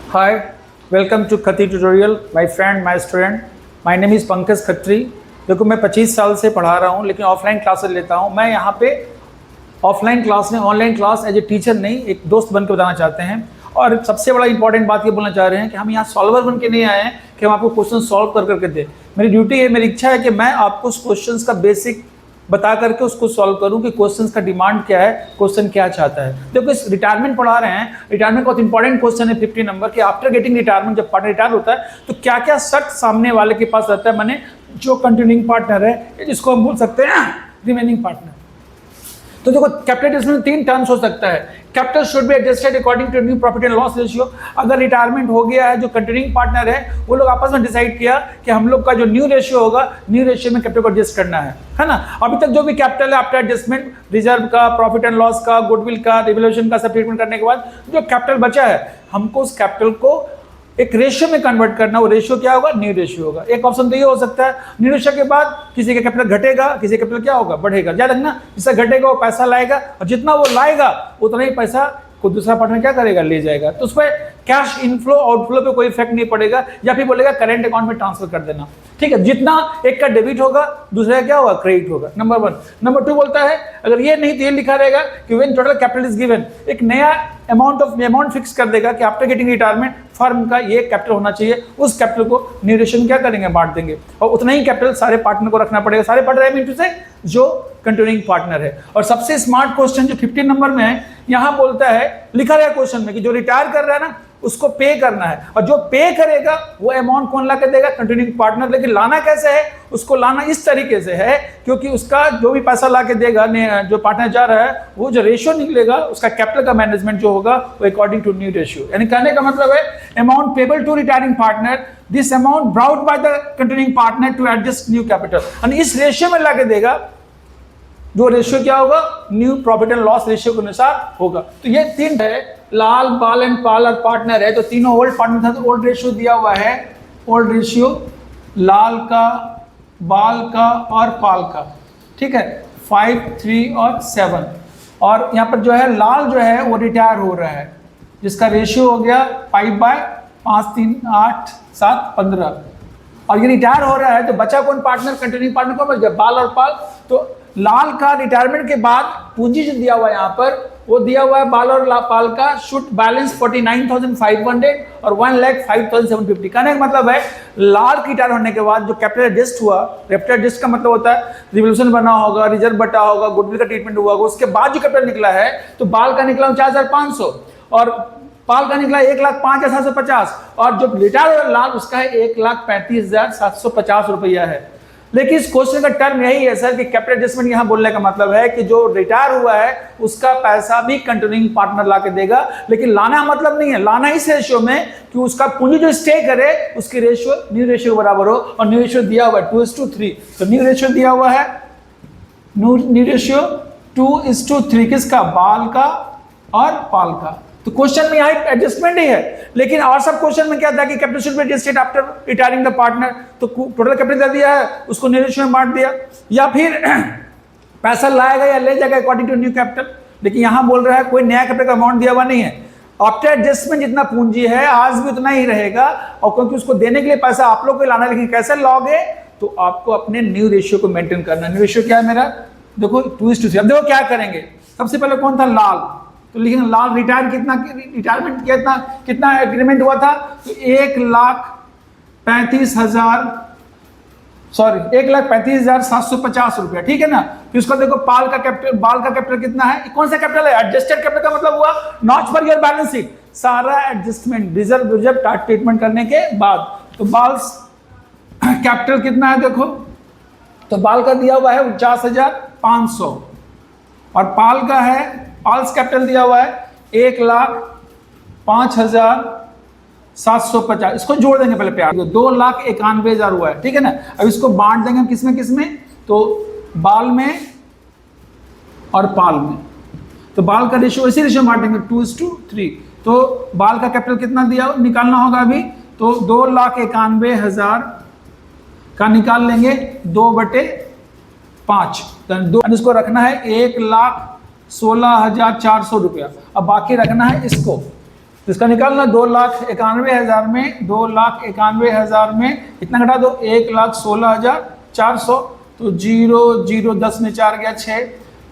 Hi, welcome to Khatri tutorial. My friend, my student. My name is Pankaj Khatri. देखो मैं 25 साल से पढ़ा रहा हूँ, लेकिन ऑफलाइन क्लासेस लेता हूँ। मैं यहाँ पे ऑफलाइन क्लास में online class as a teacher नहीं, एक दोस्त बन के बताना चाहते हैं। और सबसे बड़ा इंपॉर्टेंट बात ये बोलना चाह रहे हैं कि हम यहाँ सॉल्वर बन के नहीं आए हैं कि हम आपको क्वेश्चन सॉल्व कर करके दें। मेरी ड्यूटी है, मेरी इच्छा है कि मैं आपको उस क्वेश्चन का बेसिक बता करके उसको सॉल्व करूं कि क्वेश्चंस का डिमांड क्या है, क्वेश्चन क्या चाहता है। देखो इस रिटायरमेंट पढ़ा रहे हैं, रिटायरमेंट बहुत इंपॉर्टेंट क्वेश्चन है 50 नंबर के। आफ्टर गेटिंग रिटायरमेंट, जब पार्टनर रिटायर होता है तो क्या क्या शर्त सामने वाले के पास रहता है, माने जो कंटिन्यूइंग पार्टनर है, जिसको हम बोल सकते हैं रिमेनिंग पार्टनर। तो देखो कैपिटल एडजस्टमेंट 3 टर्म्स हो सकता है। Capital should be adjusted according to new profit and loss ratio. अगर रिटायरमेंट हो गया है, जो कंटिन्यूइंग पार्टनर है वो लोग आपस में डिसाइड किया कि हम लोग का जो न्यू रेशियो होगा, न्यू रेशियो में कैपिटल को एडजस्ट करना है ना। अभी तक जो भी कैपिटल है आफ्टर एडजस्टमेंट, रिजर्व का, प्रॉफिट एंड लॉस का, गुडविल का, रिवैल्यूएशन का सब ट्रीटमेंट करने के बाद जो कैपिटल बचा है, हमको उस कैपिटल को एक रेशियो में कन्वर्ट करना। वो रेशियो क्या होगा? न्यू रेशियो होगा। एक ऑप्शन तो ये हो सकता है, न्यू रेशियो के बाद किसी का कैपिटल घटेगा, किसी का कैपिटल क्या होगा? बढ़ेगा। याद रखना, जिसका घटेगा वो पैसा लाएगा, और जितना वो लाएगा उतना ही पैसा को दूसरा पार्टनर क्या करेगा? ले जाएगा। तो उस पर कैश इनफ्लो आउटफ्लो पे कोई इफेक्ट नहीं पड़ेगा, या फिर बोलेगा करेंट अकाउंट में ट्रांसफर कर देना। ठीक है, जितना एक का डेबिट होगा दूसरे का क्या होगा? क्रेडिट होगा। नंबर 1। नंबर 2 बोलता है अगर ये नहीं तो ये लिखा रहेगा कि when total capital is given, एक नया अमाउंट फिक्स कर देगा कि आफ्टर गेटिंग रिटायरमेंट फर्म का ये कैपिटल होना चाहिए। उस कैपिटल को न्यू रेशियो में क्या करेंगे? बांट देंगे, और उतना ही कैपिटल सारे पार्टनर को रखना पड़ेगा। सारे पार्टनर मीन टू से जो कंटिन्यूइंग पार्टनर है। और सबसे स्मार्ट क्वेश्चन जो 15 नंबर में है, यहां बोलता है, लिखा गया क्वेश्चन में कि जो रिटायर कर रहा है ना उसको पे करना है, और जो पे करेगा वो अमाउंट कौन ला के देगा? Continuing partner. लेकिन लाना कैसे है? उसको लाना इस तरीके से है क्योंकि उसका जो भी पैसा ला के देगा, जो पार्टनर जा रहा है, वो जो रेशियो निकलेगा उसका कैपिटल का मैनेजमेंट जो होगा वो अकॉर्डिंग टू न्यू रेशियो। यानी कहने का मतलब है amount payable to retiring partner, this amount brought by the continuing partner to adjust new capital. यानी इस रेशियो में ला के देगा, जो रेशियो क्या होगा? New profit and loss ratio के अनुसार होगा। तो ये 3 है, लाल, बाल एंड पाल और पार्टनर है। तो तीनों ओल्ड पार्टनर था, तो ओल्ड रेशियो दिया हुआ है। ओल्ड रेशियो लाल का, बाल का और पाल का। ठीक है, 5, 3 और 7। और यहाँ पर जो है लाल जो है वो रिटायर हो रहा है, जिसका रेशियो हो गया 5/5, 3, 8, 7, 15। और ये रिटायर हो रहा है तो बचा कौन पार्टनर? कंटिन्यूइंग पार्टनर कौन बच गया? बाल और पाल। तो लाल का रिटायरमेंट के बाद पूंजी जो दिया हुआ है यहाँ पर, वो दिया हुआ है बाल और पाल का शुड बैलेंस 49,500 और 1,05,750। कहने का मतलब है लाल की रिटायर होने के बाद जो कैपिटल एडजस्ट हुआ, कैपिटल एडजस्ट का मतलब होता है रिवोल्यूशन बना होगा, रिजर्व बटा होगा, गुडविल का ट्रीटमेंट हुआ होगा, उसके बाद जो कैपिटल निकला है, तो बाल का निकला 4,500 और पाल का निकला 1,05,750, और जो रिटायर हुआ लाल उसका है 1,35,750 रुपया है। लेकिन इस क्वेश्चन का टर्म यही है सर कि कैपिटल एडजस्टमेंट यहां बोलने का मतलब है कि जो रिटायर हुआ है उसका पैसा भी कंटिन्यूइंग पार्टनर ला के देगा। लेकिन लाना मतलब नहीं है, लाना इस रेशियो में कि उसका पूंजी जो स्टे करे उसकी रेशियो न्यू रेशियो बराबर हो, और न्यू रेशियो दिया हुआ है 2:3। तो न्यू रेशियो दिया हुआ है, न्यू रेशियो 2:3 किसका? बाल का और पाल का। तो क्वेश्चन में यहाँ एडजस्टमेंट ही है, लेकिन और सब क्वेश्चन में क्या था कि capital should be adjusted after retiring the partner. तो टोटल कैपिटल दे दिया है, उसको न्यू रेशियो में बांट दिया, या फिर पैसा लाएगा या ले जाएगा अकॉर्डिंग टू न्यू कैपिटल। लेकिन यहाँ बोल रहा है कोई नया कैपिटल का अमाउंट दिया हुआ नहीं है। आफ्टर एडजस्टमेंट जितना पूंजी है आज भी उतना ही रहेगा, और क्योंकि उसको देने के लिए पैसा आप लोग को लाना है, लेकिन कैसे लाओगे? तो आपको अपने न्यू रेशियो को मेंटेन करना है। न्यू रेशियो क्या है मेरा? देखो 2:3। अब देखो क्या करेंगे। सबसे पहले कौन था? लाल। तो लेकिन लाल रिटायर रिटायरमेंट कितना एग्रीमेंट हुआ था? तो 1,35,750 रुपया। ठीक है ना। फिर उसका देखो बाल का कैपिटल कितना है? कौन सा कैपिटल है? एडजस्टेड कैपिटल का मतलब हुआ not for your balance sheet, सारा एडजस्टमेंट रिजर्व ट्रीटमेंट करने के बाद। तो बाल कैपिटल कितना है देखो, तो बाल का दिया हुआ है 49,500, और पाल का है, पाल्स कैपिटल दिया हुआ है 1,05,750। इसको जोड़ देंगे पहले प्यार, 2,91,000 हुआ है। ठीक है ना। अब इसको बांट देंगे हम किसमें? तो बाल में और पाल में। तो बाल का रेशियो इसी रेशियो में बांटेंगे 2:3। तो बाल का कैपिटल कितना दिया निकालना होगा अभी, तो 2,91,000 का निकाल लेंगे 2/5। इसको रखना है 1,16,400 रुपया। अब बाकी रखना है इसको तो इसका निकालना 2,91,000 में 2,91,000 में कितना घटा दो 1,16,400। तो 0 0 10 में 4 गया 6,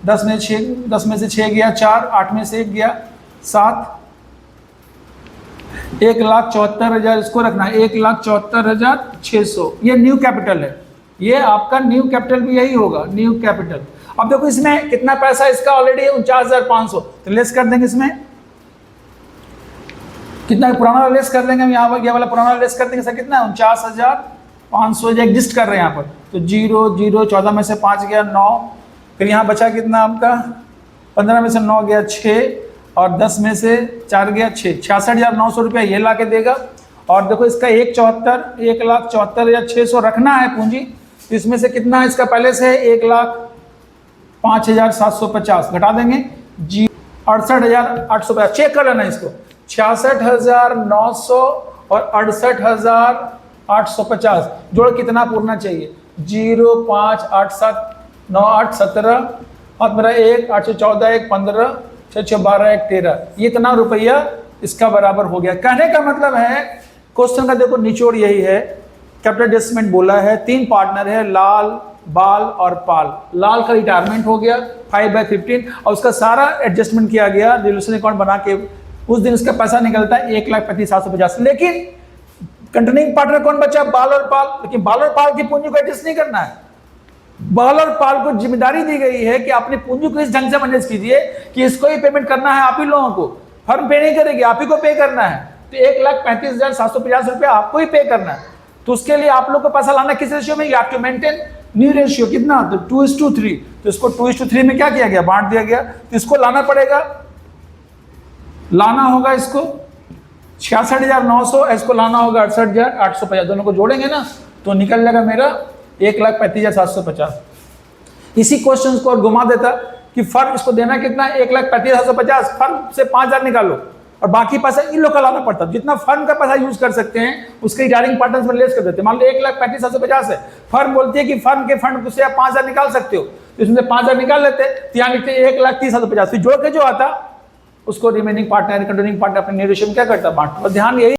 10 में से 6 गया 4, 8 में से 1 गया 7, 1,74,000 इसको रखना है 1,74,600। ये न्यू कैपिटल है, ये आपका न्यू कैपिटल भी यही होगा, न्यू कैपिटल। अब देखो इसमें कितना पैसा इसका ऑलरेडी 49,500, तो लेस कर देंगे इसमें कितना, पुराना लेस कर देंगे हम, यहाँ पर ये वाला पुराना लेस कर देंगे सर, कितना 49,500 जो एग्जिस्ट कर रहे हैं यहाँ पर। तो 0 0 14 में से 5 गया 9, फिर यहाँ बचा कितना आपका 15 में से 9 गया 6, और 10 में से 4 गया 6, 66,900 रुपया ये ला के देगा। और देखो इसका 1,74,600 रखना है पूंजी, तो इसमें से कितना है इसका पहले से 1,05,750 घटा देंगे 68,850। चेक कर लेना इसको, 66,900 और 68,850 जोड़ कितना पूरना चाहिए 0 5 8 7 9 8 17 और मेरा 1 8 14 1 15 6 12 1 13, ये इतना रुपया इसका बराबर हो गया। कहने का मतलब है क्वेश्चन का देखो निचोड़ यही है, कैपिटल एडजस्टमेंट बोला है, 3 पार्टनर है लाल बाल और पाल। लाल का रिटायरमेंट हो गया 5/15 और उसका सारा एडजस्टमेंट किया गया रिजोल्यूशन अकाउंट बना के, उस दिन उसका पैसा निकलता है 1,35,750। लेकिन कंटिन्यूइंग पार्टनर कौन बचा बाल और पाल, लेकिन बाल और पाल की पूंजी को एडजस्ट नहीं करना है। बाल और पाल को जिम्मेदारी दी गई है कि अपनी पूंजी को इस ढंग से मैनेज कीजिए कि इसको ही पेमेंट करना है आप ही लोगों को, फर्म पे नहीं करेगी, आप ही को पे करना है। तो 1,35,750 रुपया आपको ही पे करना है। तो उसके लिए आप लोग को पैसा लाना किस रेशियो में, you have to maintain new ratio कितना, तो 2:3। तो इसको 2:3 में क्या किया गया, बांट दिया गया। तो इसको लाना पड़ेगा, लाना होगा इसको 66,900, इसको लाना होगा 68,850, दोनों को जोड़ेंगे ना तो निकल जाएगा मेरा 1,35,750। इसी क्वेश्चन को और घुमा देता कि फर्म इसको देना कितना 1,35,750, फर्म से 5,000 निकालो और बाकी पैसा इन लोग का लाना पड़ता। जितना फर्म का पैसा यूज कर सकते हैं उसके रिटायरिंग पार्टनर्स में लेस कर देते हैं। मान लो 1,35,750 है, फर्म बोलती है कि फर्म के फंड से आप 5,000 निकाल सकते हो, तो इसमें से 5,000 निकाल लेते, तो यहाँ लिखते 1,30,750, फिर जोड़ के जो आता उसको रिमेनिंग पार्टनर कंटिन्यूइंग पार्टनर अपने न्यू रेशियो में क्या करता बांटता। ध्यान यही